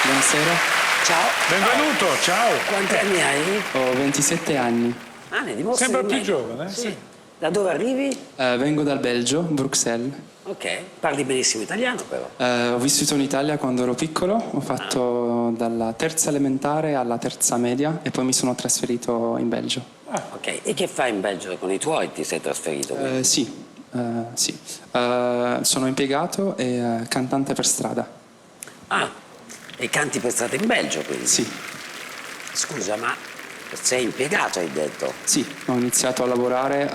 Buonasera. Ciao. Benvenuto, ciao. Quanti anni hai? Ho 27 anni. Ah, ne dimostri Sembra di più me. giovane. Sì. Da dove arrivi? Vengo dal Belgio, Bruxelles. Ok. Parli benissimo italiano però. Ho vissuto in Italia quando ero piccolo, ho fatto dalla terza elementare alla terza media e poi mi sono trasferito in Belgio. Ok. E che fai in Belgio con i tuoi? Ti sei trasferito? Sì. Sono impiegato e cantante per strada. Ah, e canti per strada in Belgio quindi? Sì, Scusa, ma sei impiegato hai detto? sì, ho iniziato a lavorare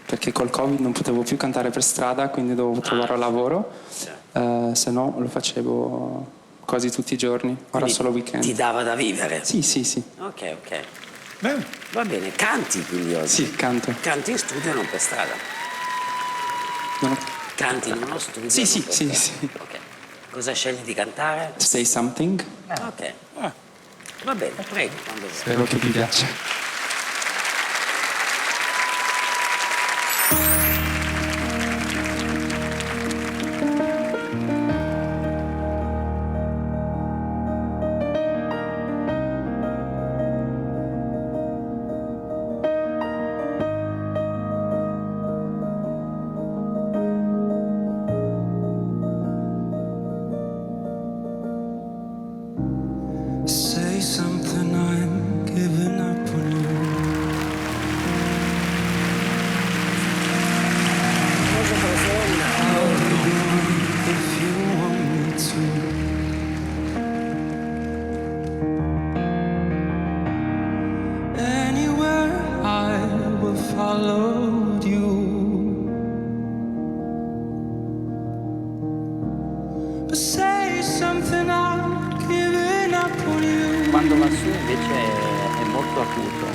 perché col Covid non potevo più cantare per strada, quindi dovevo trovare lavoro, se no lo facevo quasi tutti i giorni, ora Quindi solo weekend. ti dava da vivere? Sì, sì, sì. Ok, ok. Bene. Va bene, canti quindi oggi? Sì, canto. Canti in studio e non per strada? Non ho- Canti in uno studio? Sì, e sì, non per sì, strada? sì. Ok. Cosa scegli di cantare? Say something. Ok. Va bene, prego, quando vuoi. Spero che vi piaccia. Say something, I'm giving up on you. Cosa profonda. If you want me to. Anywhere I will follow you. But say something, I'm giving up on you. Quando va su invece è molto acuto,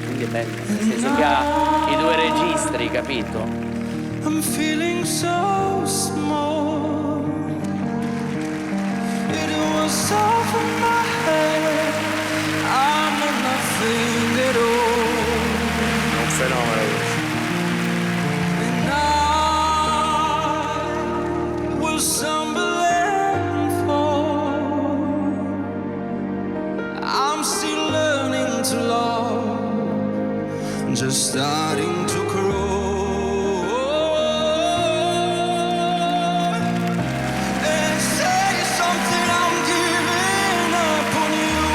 quindi è bello, nel senso che ha i due registri, capito? I'm feeling so small. It was all from my head. I'm not nothing at all. Un fenomeno questo. And I will stumble and fall. I'm still learning to love. Just starting to crawl. And say something, I'm giving up on you.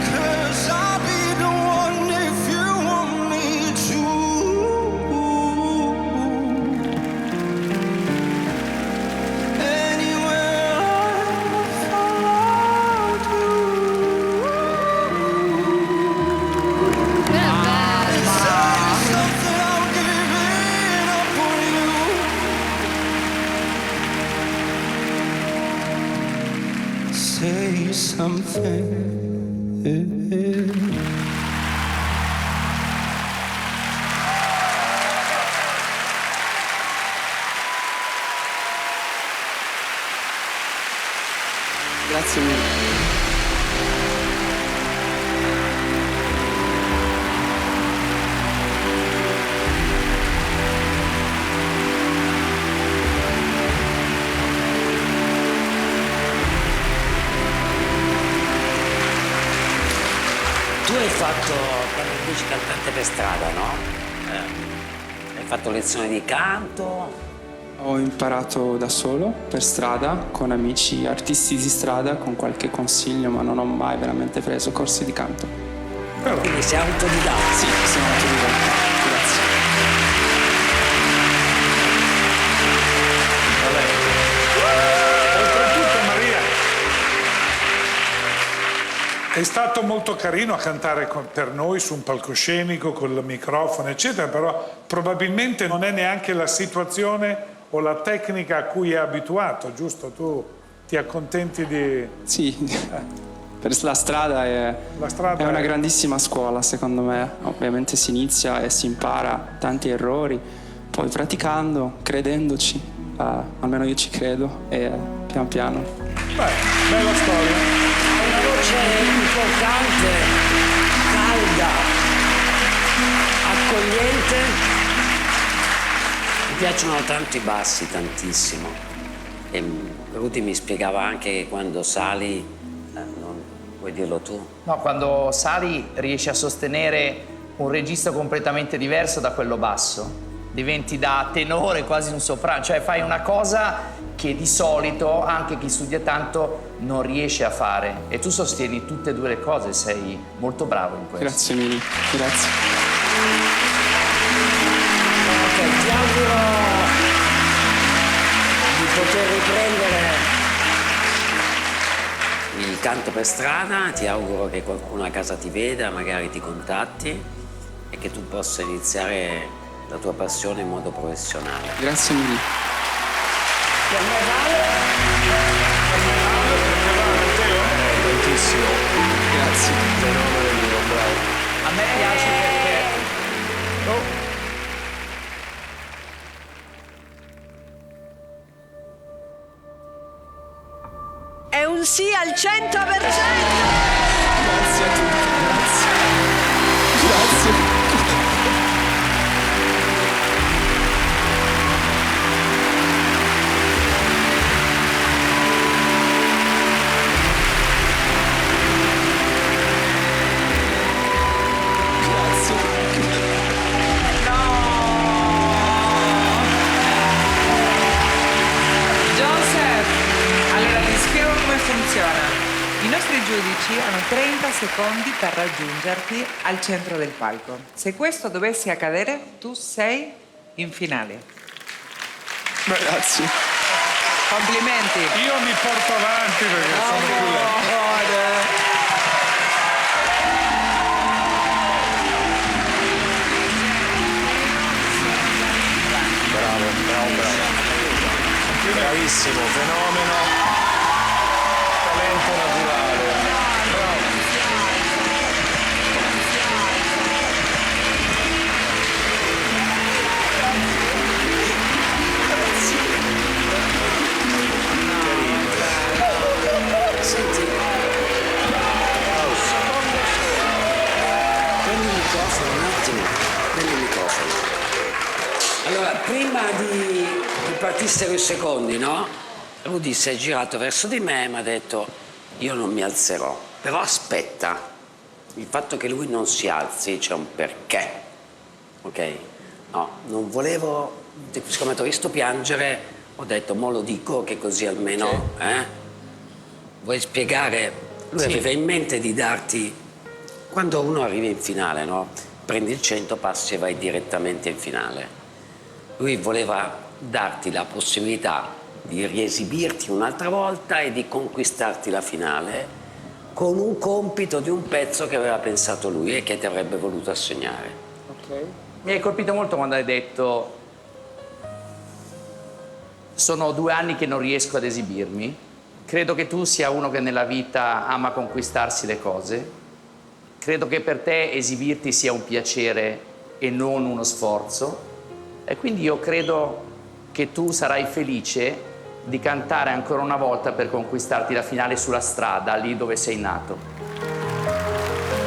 'Cause I'll be the one if you want me to. Anywhere I'll follow you. Say something, I'm giving up on you. Say something. Grazie mille. Tu hai fatto, quando dici cantante per strada, no? Hai fatto lezioni di canto? Ho imparato da solo, per strada, con amici artisti di strada, con qualche consiglio, ma non ho mai veramente preso corsi di canto. Quindi sei autodidatta? Sì, sono autodidatta. Grazie. Oltretutto, Maria, è stato molto carino a cantare per noi su un palcoscenico con il microfono, eccetera, però probabilmente non è neanche la situazione o la tecnica a cui è abituato, giusto? Tu ti accontenti di... Sì, per la strada La strada è una è- grandissima scuola, secondo me. Ovviamente si inizia e si impara tanti errori, poi praticando, credendoci, almeno io ci credo, e pian piano. Beh, bella storia. Hai una voce importante, calda, accogliente. piacciono tanto i bassi, tantissimo. E Rudy mi spiegava anche che quando sali, vuoi dirlo tu? No, quando sali riesci a sostenere un registro completamente diverso da quello basso. Diventi da tenore quasi un soprano, cioè fai una cosa che di solito anche chi studia tanto non riesce a fare. E tu sostieni tutte e due le cose, sei molto bravo in questo. Grazie mille, grazie. Ok, ti auguro di poter riprendere il canto per strada, ti auguro che qualcuno a casa ti veda, magari ti contatti e che tu possa iniziare la tua passione in modo professionale. Grazie mille. Tantissimo. Grazie. Fenomeno vivo, bravo. A me piace perché... È un sì al 100%! Grazie a tutti, grazie. Grazie. Joseph, allora ti spiego come funziona. I nostri giudici hanno 30 secondi per raggiungerti al centro del palco. Se questo dovesse accadere, tu sei in finale. Grazie. Complimenti. Io mi porto avanti perché sono più lento. Bravissimo, fenomeno. Talento naturale. Bravo. Senti, prendi il microfono un attimo, prendi il microfono. Allora, prima di partissero i secondi, no? Rudy si è girato verso di me e mi ha detto io non mi alzerò, però aspetta, il fatto che lui non si alzi c'è un perché, ok? No, non volevo, siccome ti ho visto piangere, ho detto mo lo dico che così almeno, Vuoi spiegare? Lui aveva in mente di darti, quando uno arriva in finale, no? Prendi il 100, passi e vai direttamente in finale. Lui voleva darti la possibilità di riesibirti un'altra volta e di conquistarti la finale con un compito di un pezzo che aveva pensato lui e che ti avrebbe voluto assegnare. Mi hai colpito molto quando hai detto sono 2 anni che non riesco ad esibirmi. Credo che tu sia uno che nella vita ama conquistarsi le cose. Credo che per te esibirti sia un piacere e non uno sforzo. E quindi io credo che tu sarai felice di cantare ancora una volta per conquistarti la finale sulla strada, lì dove sei nato.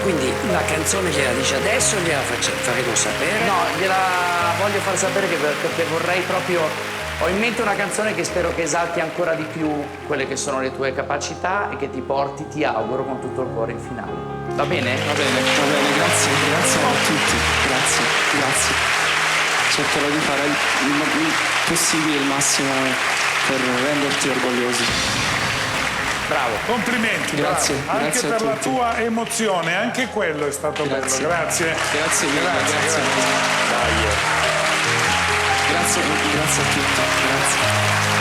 Quindi la canzone gliela dice adesso o gliela faremo sapere? No, gliela voglio far sapere perché vorrei proprio... Ho in mente una canzone che spero che esalti ancora di più quelle che sono le tue capacità e che ti porti, ti auguro, con tutto il cuore in finale. Va bene? Va bene, grazie a tutti, grazie. Cercherò di fare il possibile, il massimo per renderti orgogliosi. Bravo. Complimenti, Grazie, bravo. Anche grazie a per la tutti. tua emozione, anche quello è stato Grazie. bello. Grazie. Grazie mille, grazie a tutti, grazie.